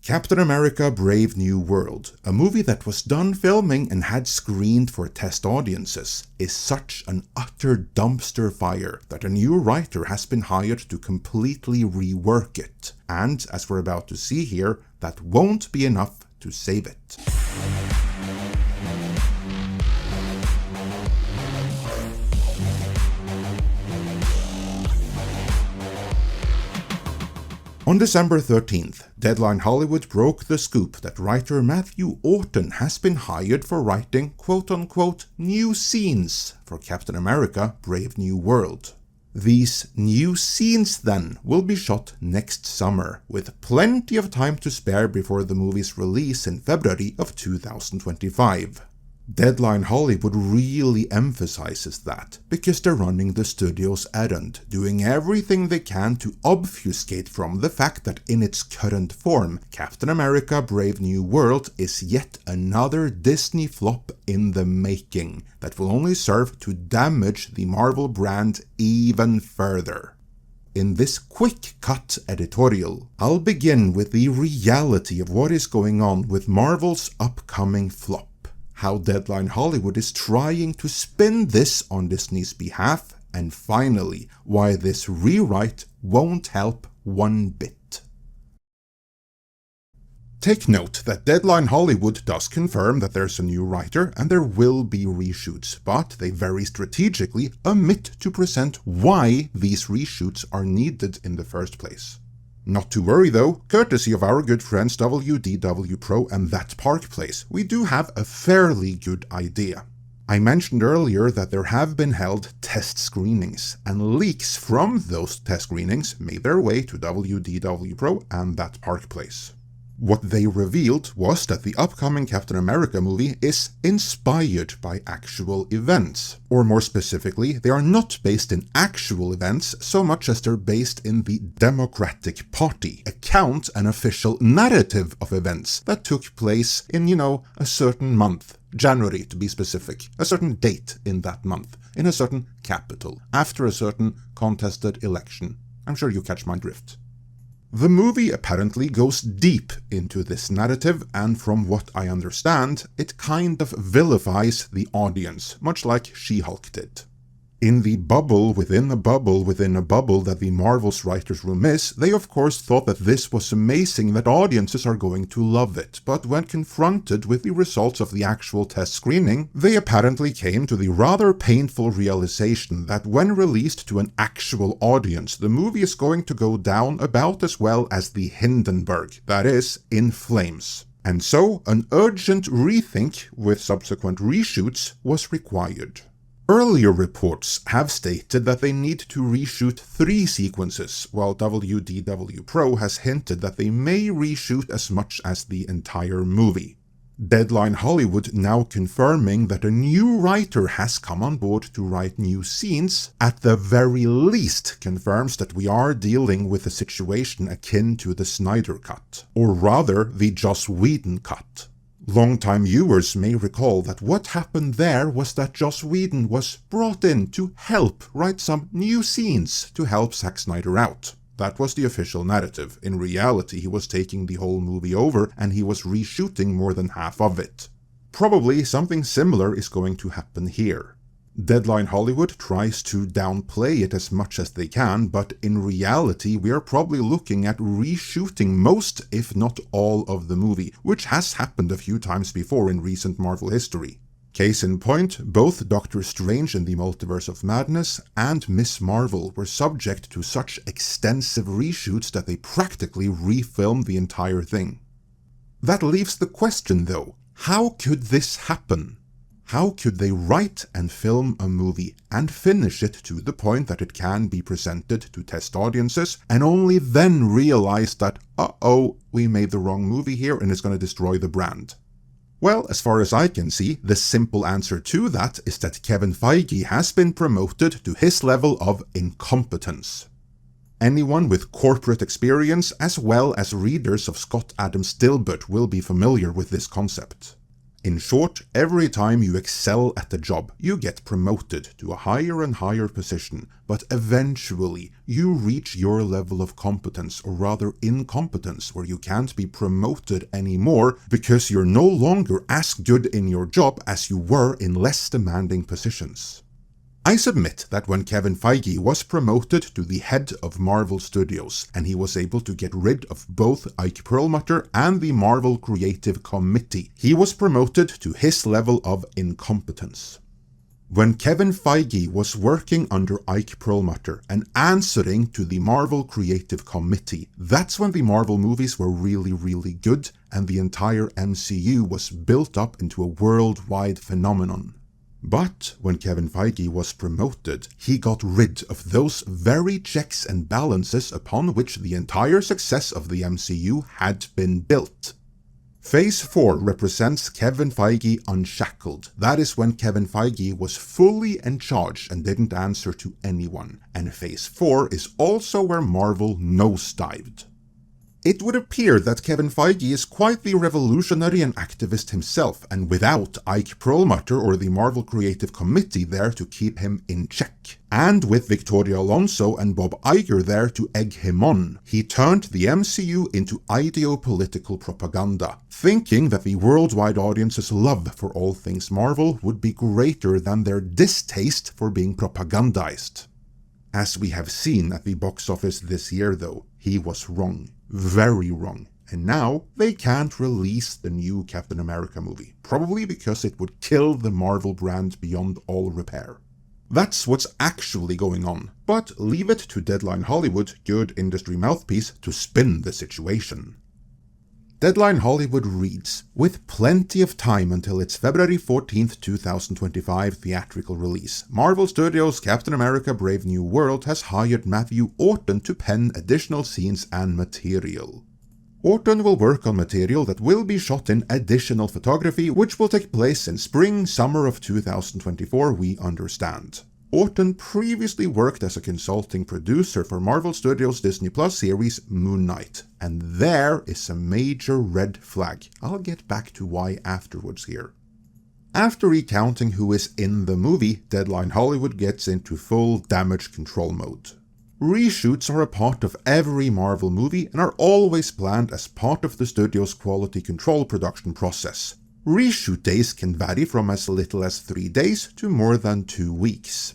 Captain America Brave New World, a movie that was done filming and had screened for test audiences, is such an utter dumpster fire that a new writer has been hired to completely rework it. And, as we're about to see here, that won't be enough to save it. On December 13th, Deadline Hollywood broke the scoop that writer Matthew Orton has been hired for writing quote-unquote new scenes for Captain America Brave New World. These new scenes then will be shot next summer, with plenty of time to spare before the movie's release in February of 2025. Deadline Hollywood really emphasizes that, because they're running the studio's errand, doing everything they can to obfuscate from the fact that in its current form, Captain America Brave New World is yet another Disney flop in the making, that will only serve to damage the Marvel brand even further. In this quick cut editorial, I'll begin with the reality of what is going on with Marvel's upcoming flop. How Deadline Hollywood is trying to spin this on Disney's behalf, and finally, why this rewrite won't help one bit. Take note that Deadline Hollywood does confirm that there's a new writer and there will be reshoots, but they very strategically omit to present why these reshoots are needed in the first place. Not to worry though, courtesy of our good friends WDW Pro and That Park Place, we do have a fairly good idea. I mentioned earlier that there have been held test screenings, and leaks from those test screenings made their way to WDW Pro and That Park Place. What they revealed was that the upcoming Captain America movie is inspired by actual events. Or more specifically, they are not based in actual events so much as they're based in the Democratic Party account, an official narrative of events that took place in, a certain month. January to be specific, a certain date in that month, in a certain capital, after a certain contested election. I'm sure you catch my drift. The movie apparently goes deep into this narrative, and from what I understand, it kind of vilifies the audience, much like She-Hulk did. In the bubble within a bubble within a bubble that the Marvel's writers' room is, they of course thought that this was amazing, that audiences are going to love it, but when confronted with the results of the actual test screening, they apparently came to the rather painful realization that when released to an actual audience, the movie is going to go down about as well as the Hindenburg, that is, in flames. And so, an urgent rethink with subsequent reshoots was required. Earlier reports have stated that they need to reshoot 3 sequences, while WDW Pro has hinted that they may reshoot as much as the entire movie. Deadline Hollywood now confirming that a new writer has come on board to write new scenes, at the very least confirms that we are dealing with a situation akin to the Snyder Cut, or rather the Joss Whedon Cut. Longtime viewers may recall that what happened there was that Joss Whedon was brought in to help write some new scenes to help Zack Snyder out. That was the official narrative. In reality, he was taking the whole movie over and he was reshooting more than half of it. Probably something similar is going to happen here. Deadline Hollywood tries to downplay it as much as they can, but in reality we are probably looking at reshooting most, if not all, of the movie, which has happened a few times before in recent Marvel history. Case in point, both Doctor Strange in the Multiverse of Madness and Miss Marvel were subject to such extensive reshoots that they practically refilmed the entire thing. That leaves the question though, how could this happen? How could they write and film a movie and finish it to the point that it can be presented to test audiences and only then realize that, we made the wrong movie here and it's going to destroy the brand? Well, as far as I can see, the simple answer to that is that Kevin Feige has been promoted to his level of incompetence. Anyone with corporate experience as well as readers of Scott Adams Dilbert will be familiar with this concept. In short, every time you excel at the job, you get promoted to a higher and higher position, but eventually you reach your level of competence, or rather incompetence, where you can't be promoted anymore because you're no longer as good in your job as you were in less demanding positions. I submit that when Kevin Feige was promoted to the head of Marvel Studios, and he was able to get rid of both Ike Perlmutter and the Marvel Creative Committee, he was promoted to his level of incompetence. When Kevin Feige was working under Ike Perlmutter and answering to the Marvel Creative Committee, that's when the Marvel movies were really good, and the entire MCU was built up into a worldwide phenomenon. But when Kevin Feige was promoted, he got rid of those very checks and balances upon which the entire success of the MCU had been built. Phase 4 represents Kevin Feige unshackled. That is when Kevin Feige was fully in charge and didn't answer to anyone. And Phase 4 is also where Marvel nosedived. It would appear that Kevin Feige is quite the revolutionary and activist himself, and without Ike Perlmutter or the Marvel Creative Committee there to keep him in check, and with Victoria Alonso and Bob Iger there to egg him on, he turned the MCU into ideopolitical propaganda, thinking that the worldwide audience's love for all things Marvel would be greater than their distaste for being propagandized. As we have seen at the box office this year though, he was wrong. Very wrong. And now they can't release the new Captain America movie, probably because it would kill the Marvel brand beyond all repair. That's what's actually going on, but leave it to Deadline Hollywood, good industry mouthpiece, to spin the situation. Deadline Hollywood reads, with plenty of time until its February 14th, 2025 theatrical release, Marvel Studios' Captain America Brave New World has hired Matthew Orton to pen additional scenes and material. Orton will work on material that will be shot in additional photography, which will take place in spring-summer of 2024, we understand. Orton previously worked as a consulting producer for Marvel Studios' Disney Plus series Moon Knight, and there is a major red flag. I'll get back to why afterwards here. After recounting who is in the movie, Deadline Hollywood gets into full damage control mode. Reshoots are a part of every Marvel movie and are always planned as part of the studio's quality control production process. Reshoot days can vary from as little as 3 days to more than 2 weeks.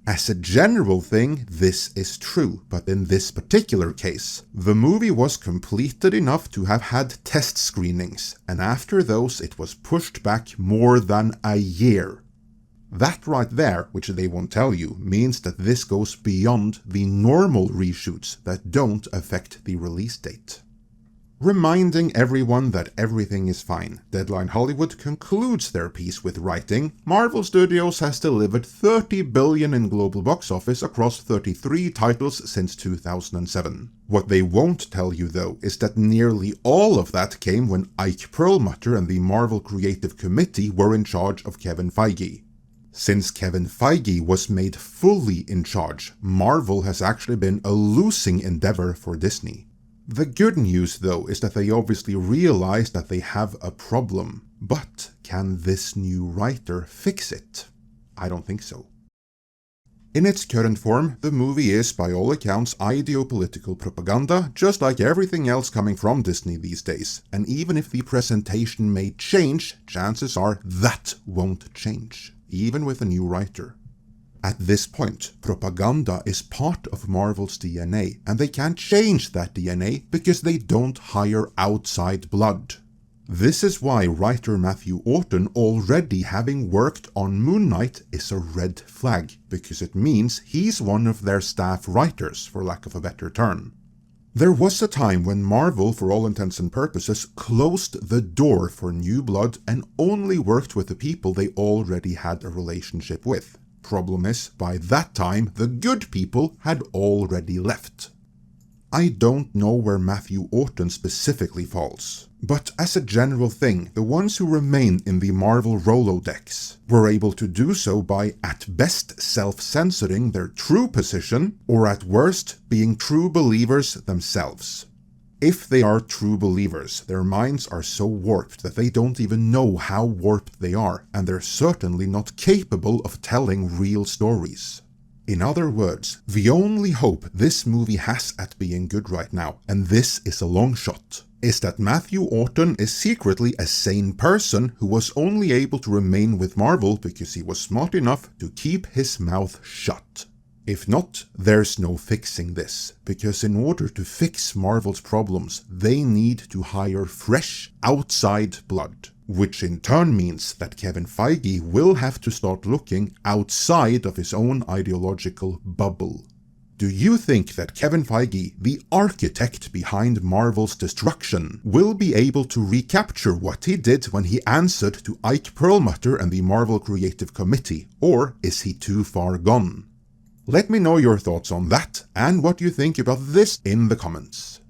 As a general thing, this is true, but in this particular case, the movie was completed enough to have had test screenings, and after those it was pushed back more than a year. That right there, which they won't tell you, means that this goes beyond the normal reshoots that don't affect the release date. Reminding everyone that everything is fine, Deadline Hollywood concludes their piece with writing, Marvel Studios has delivered $30 billion in global box office across 33 titles since 2007. What they won't tell you though is that nearly all of that came when Ike Perlmutter and the Marvel Creative Committee were in charge of Kevin Feige. Since Kevin Feige was made fully in charge, Marvel has actually been a losing endeavor for Disney. The good news though is that they obviously realize that they have a problem, but can this new writer fix it? I don't think so. In its current form, the movie is by all accounts ideopolitical propaganda, just like everything else coming from Disney these days, and even if the presentation may change, chances are that won't change, even with a new writer. At this point, propaganda is part of Marvel's DNA, and they can't change that DNA because they don't hire outside blood. This is why writer Matthew Orton already having worked on Moon Knight is a red flag, because it means he's one of their staff writers, for lack of a better term. There was a time when Marvel, for all intents and purposes, closed the door for new blood and only worked with the people they already had a relationship with. Problem is, by that time, the good people had already left. I don't know where Matthew Orton specifically falls, but as a general thing, the ones who remain in the Marvel Rolodex were able to do so by at best self-censoring their true position, or at worst being true believers themselves. If they are true believers, their minds are so warped that they don't even know how warped they are, and they're certainly not capable of telling real stories. In other words, the only hope this movie has at being good right now, and this is a long shot, is that Matthew Orton is secretly a sane person who was only able to remain with Marvel because he was smart enough to keep his mouth shut. If not, there's no fixing this, because in order to fix Marvel's problems, they need to hire fresh, outside blood, which in turn means that Kevin Feige will have to start looking outside of his own ideological bubble. Do you think that Kevin Feige, the architect behind Marvel's destruction, will be able to recapture what he did when he answered to Ike Perlmutter and the Marvel Creative Committee, or is he too far gone? Let me know your thoughts on that and what you think about this in the comments.